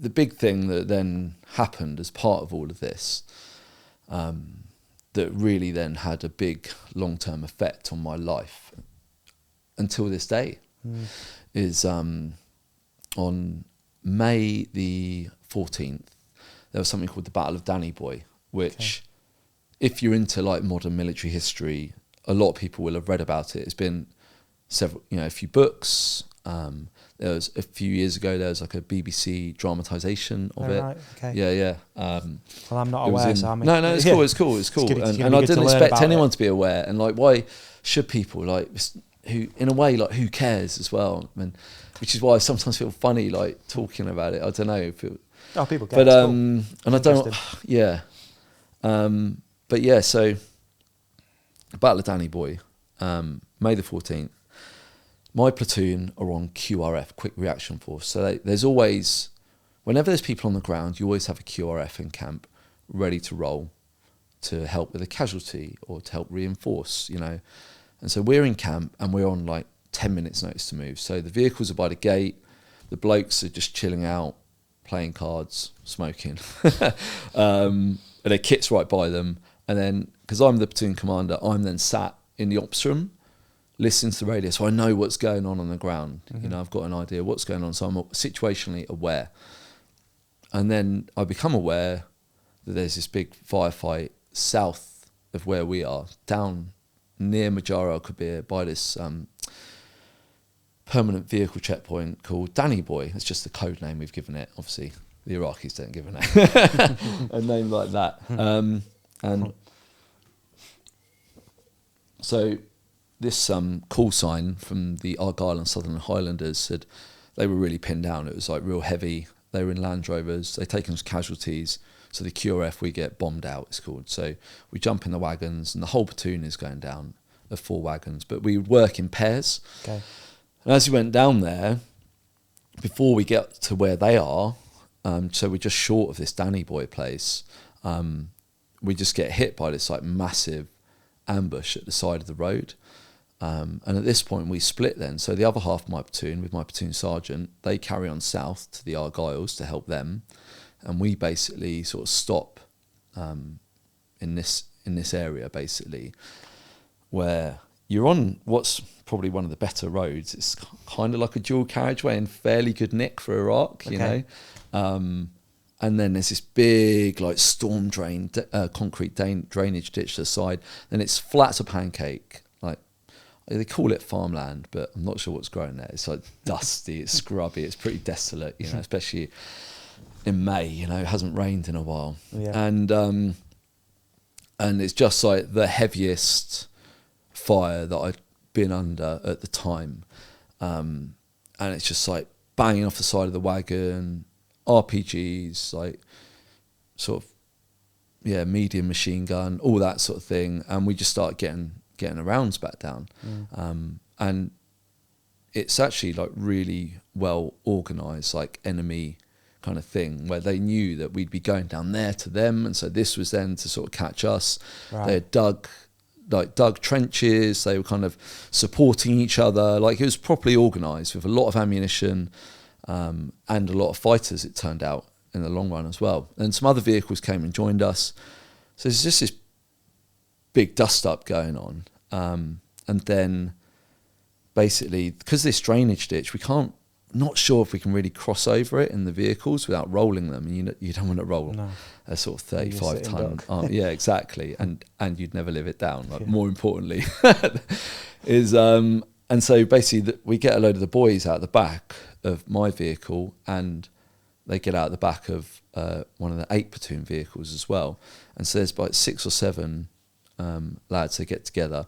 the big thing that then happened as part of all of this, that really then had a big long-term effect on my life until this day, is on May the 14th, there was something called the Battle of Danny Boy, which, if you're into like modern military history, a lot of people will have read about it. It's been a few books. There was a few years ago, there was like a BBC dramatisation of it. Right, okay. Yeah. Well, I'm not aware, so No, it's cool. It's cool. And I didn't expect anyone to be aware. And like, why should people, like, who, in a way, like, who cares as well? I mean, which is why I sometimes feel funny, like, talking about it. I don't know. People get it. But, cool. and I don't, yeah. But yeah, so, Battle of Danny Boy, May the 14th. My platoon are on QRF, Quick Reaction Force. So there's always, whenever there's people on the ground, you always have a QRF in camp ready to roll to help with a casualty or to help reinforce, you know. And so we're in camp and we're on like 10 minutes notice to move. So the vehicles are by the gate, the blokes are just chilling out, playing cards, smoking. And their kit's right by them. And then, because I'm the platoon commander, I'm then sat in the ops room, listening to the radio, so I know what's going on the ground. You know, I've got an idea what's going on, so I'm situationally aware. And then I become aware that there's this big firefight south of where we are, down near Majara Al-Kabir, by this permanent vehicle checkpoint called Danny Boy. It's just the code name we've given it. Obviously, the Iraqis don't give a name like that. And so this call sign from the Argyll and Southern Highlanders said they were really pinned down. It was like real heavy. They were in Land Rovers. They'd taken casualties. So the QRF, we get bombed out, it's called. So we jump in the wagons and the whole platoon is going down of 4 wagons. But we would work in pairs. Okay. And as we went down there, before we get to where they are, so we're just short of this Danny Boy place, we just get hit by this like massive ambush at the side of the road. And at this point we split then. So the other half of my platoon, with my platoon sergeant, they carry on south to the Argylls to help them. And we basically sort of stop in this area, basically, where you're on what's probably one of the better roads. It's kind of like a dual carriageway in fairly good nick for Iraq, you know. And then there's this big like storm drain, concrete drainage ditch to the side. Then it's flat as a pancake. Like, they call it farmland, but I'm not sure what's growing there. It's like dusty, it's scrubby, it's pretty desolate, you know, especially in May, you know, it hasn't rained in a while. Yeah. And it's just like the heaviest fire that I'd been under at the time. And it's just like banging off the side of the wagon, RPGs, like sort of, yeah, medium machine gun, all that sort of thing. And we just start getting the rounds back down. And it's actually like really well organised, like enemy kind of thing, where they knew that we'd be going down there to them. And so this was then to sort of catch us. Right. They had dug trenches. They were kind of supporting each other. Like, it was properly organised with a lot of ammunition, and a lot of fighters, it turned out, in the long run as well. And some other vehicles came and joined us. So there's just this big dust-up going on. And then, basically, because this drainage ditch, not sure if we can really cross over it in the vehicles without rolling them. And you don't want to roll a sort of 35-ton arm. Yeah, exactly. And you'd never live it down. Like, more importantly, is and so basically we get a load of the boys out the back of my vehicle, and they get out the back of one of the 8 platoon vehicles as well. And so there's about 6 or 7 lads that get together,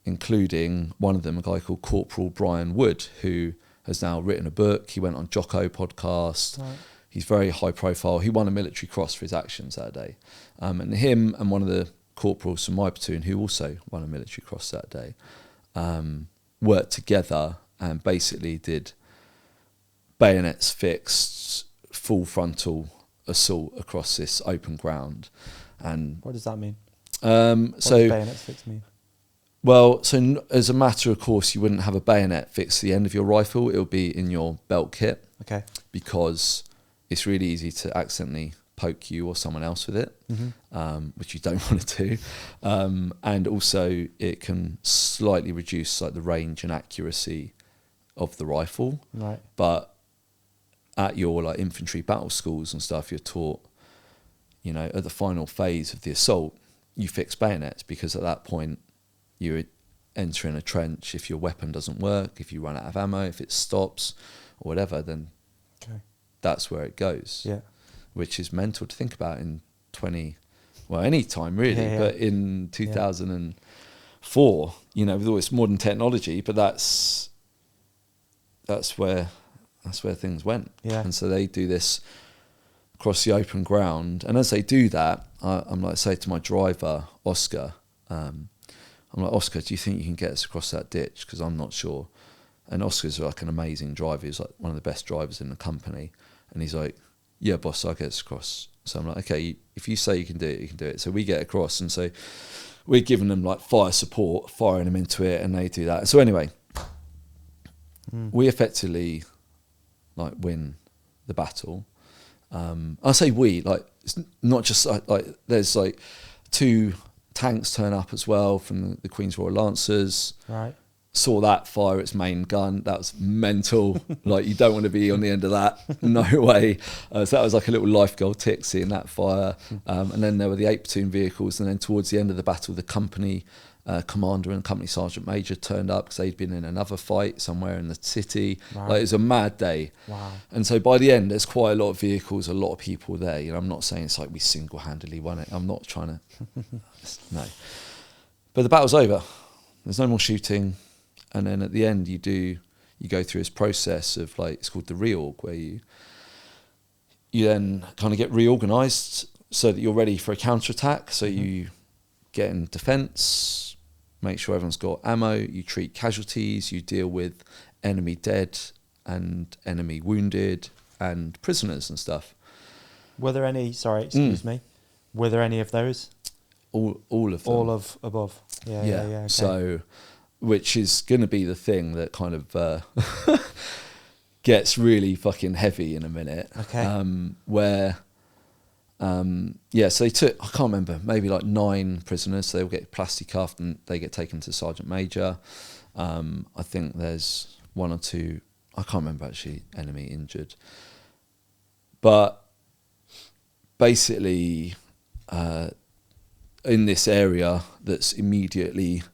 including one of them, a guy called Corporal Brian Wood, who has now written a book. He went on Jocko podcast. Right. He's very high profile. He won a military cross for his actions that day. And him and one of the corporals from my platoon, who also won a military cross that day, worked together and basically did bayonets fixed, full frontal assault across this open ground. And what does that mean? What does bayonets fixed mean? Well, so as a matter of course, you wouldn't have a bayonet fixed to the end of your rifle. It would be in your belt kit. Okay. Because it's really easy to accidentally poke you or someone else with it, Mm-hmm. which you don't want to do. And also it can slightly reduce like the range and accuracy of the rifle. Right. But at your like infantry battle schools and stuff, you're taught, you know, at the final phase of the assault, you fix bayonets, because at that point you're entering a trench. If your weapon doesn't work, if you run out of ammo, if it stops or whatever, then Okay. that's where it goes. Yeah. Which is mental to think about in any time really, Yeah. but in 2004, you know, with all this modern technology, but that's where things went. Yeah. And so they do this across the open ground, and as they do that, I'm like, say to my driver Oscar, I'm like, Oscar, do you think you can get us across that ditch? Because I'm not sure. And Oscar's like an amazing driver. He's like one of the best drivers in the company. And he's like, yeah, boss, I'll get us across. So I'm like, okay, if you say you can do it, you can do it. So we get across, and so we're giving them like fire support, firing them into it, and they do that. So anyway, we effectively like win the battle. I say we, like, it's not just like there's like 2 tanks turn up as well from the Queen's Royal Lancers. Right. Saw that fire its main gun. That was mental. Like, you don't want to be on the end of that. No way. So that was like a little life goal tick, seeing that fire. And then there were the 8 platoon vehicles. And then towards the end of the battle, the company commander and company sergeant major turned up because they'd been in another fight somewhere in the city. Wow. Like, it was a mad day. Wow. And so by the end, there's quite a lot of vehicles, a lot of people there. You know, I'm not saying it's like we single-handedly won it. I'm not trying to... No. But the battle's over. There's no more shooting. And then at the end, you go through this process of, like, it's called the reorg, where you then kind of get reorganised so that you're ready for a counter-attack. So you get in defence, make sure everyone's got ammo, you treat casualties, you deal with enemy dead and enemy wounded and prisoners and stuff. Were there any? Sorry, excuse me. Were there any of those? All of them. All of above. Yeah. Okay. So, which is going to be the thing that kind of gets really fucking heavy in a minute. Okay. So they took, I can't remember, maybe like 9 prisoners. So they'll get plastic cuffed and they get taken to Sergeant Major. I think there's 1 or 2, I can't remember actually, enemy injured. But basically, in this area that's immediately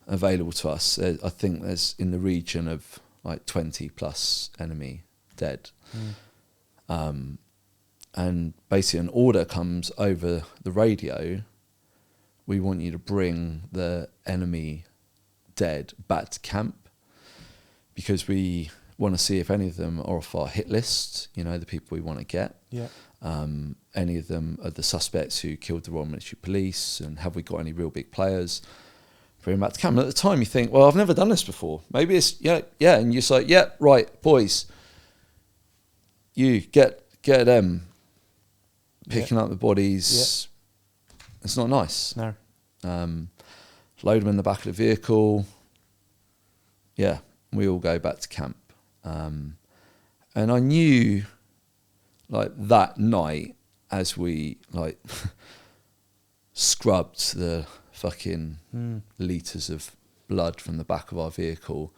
available to us, I think there's in the region of like 20 plus enemy dead. And basically an order comes over the radio: we want you to bring the enemy dead back to camp, because we want to see if any of them are off our hit list, you know, the people we want to get. Yeah. Any of them are the suspects who killed the Royal Military Police, and have we got any real big players? Bring them back to camp. And at the time you think, well, I've never done this before. Maybe it's, yeah. And you're just like, yeah, right, boys, you get them picking up the bodies. It's not nice. No. Load them in the back of the vehicle. Yeah, we all go back to camp. And I knew, like, that night, as we like scrubbed the fucking litres of blood from the back of our vehicle,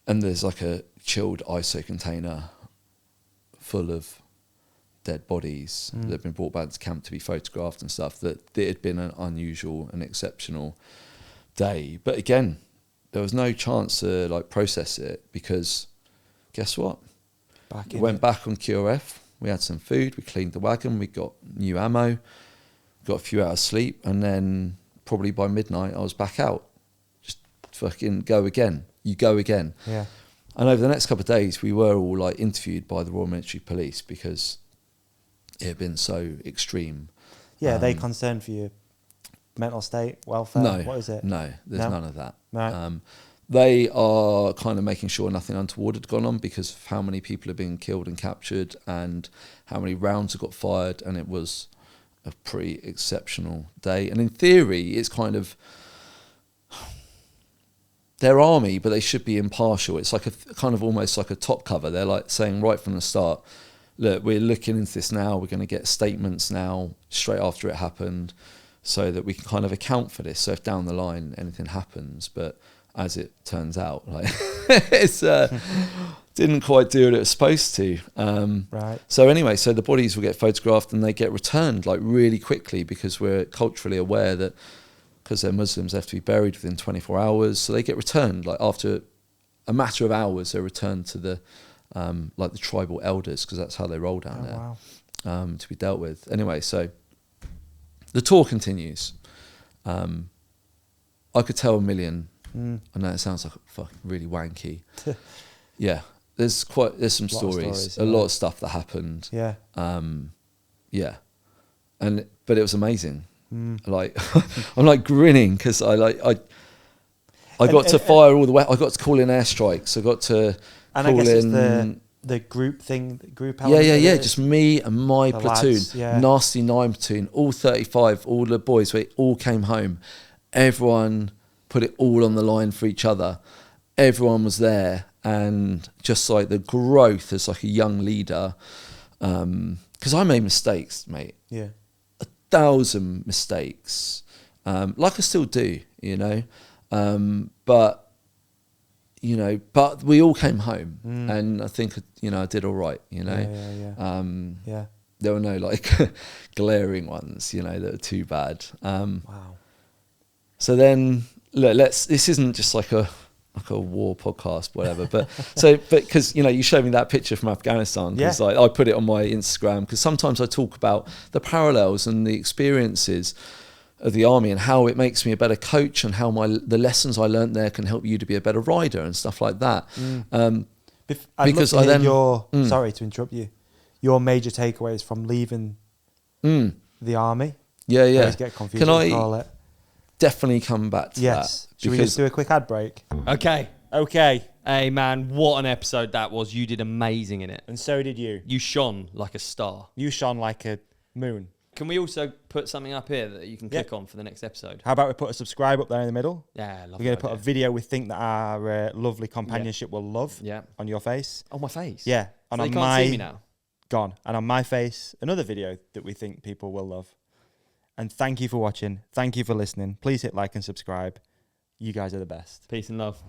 and there's like a chilled ISO container full of dead bodies that have been brought back to camp to be photographed and stuff, that it had been an unusual and exceptional day. But again, there was no chance to like process it, because guess what? We went back on QRF, we had some food, we cleaned the wagon, we got new ammo, got a few hours sleep, and then probably by midnight I was back out. Just fucking go again. You go again. Yeah. And over the next couple of days we were all like interviewed by the Royal Military Police, because it had been so extreme. Yeah, are they concerned for your mental state, welfare? No. What is it? No, there's none of that. Right. They are kind of making sure nothing untoward had gone on because of how many people have been killed and captured and how many rounds have got fired, and it was a pretty exceptional day. And in theory, it's kind of, they're army, but they should be impartial. It's like a kind of almost like a top cover. They're like saying right from the start, look, we're looking into this now. We're going to get statements now straight after it happened, so that we can kind of account for this. So if down the line anything happens, but as it turns out, like it's didn't quite do what it was supposed to. Right. So anyway, so the bodies will get photographed and they get returned like really quickly, because we're culturally aware that because they're Muslims, they have to be buried within 24 hours. So they get returned like after a matter of hours. They're returned to the like the tribal elders, because that's how they roll down there. Wow. To be dealt with. Anyway, so the tour continues. I could tell a million. I know it sounds like fucking really wanky. Yeah, there's some stories, a lot of stuff that happened. Yeah. Yeah, but it was amazing. Like I'm like grinning because I got to fire all the way. I got to call in airstrikes. I got to and call I guess in it's the group thing, the group element. Yeah. Just me and my the platoon, lads, yeah. Nasty 9 platoon, all 35, all the boys. We all came home. Everyone put it all on the line for each other. Everyone was there, and just like the growth as like a young leader. Because I made mistakes, mate. Yeah. 1,000 mistakes, like I still do, you know, but we all came home, and I think, you know, I did all right, you know. Yeah. There were no like glaring ones, you know, that were too bad. Wow. So then, look, this isn't just like a war podcast, whatever, but because, you know, you showed me that picture from Afghanistan, because like I put it on my Instagram, because sometimes I talk about the parallels and the experiences of the army and how it makes me a better coach, and how the lessons I learned there can help you to be a better rider and stuff like that. Because I then sorry to interrupt you, your major takeaways from leaving the army. Yeah. I always get confused. Can I call it. Definitely come back to that? Should we just do a quick ad break? Okay. Hey man, what an episode that was. You did amazing in it. And so did you. You shone like a star. You shone like a moon. Can we also put something up here that you can click on for the next episode? How about we put a subscribe up there in the middle? Yeah, I love We're going to put a video we think that our lovely companionship will love on your face. On my face? Yeah. And so on can't see me now? Gone. And on my face, another video that we think people will love. And thank you for watching. Thank you for listening. Please hit like and subscribe. You guys are the best. Peace and love.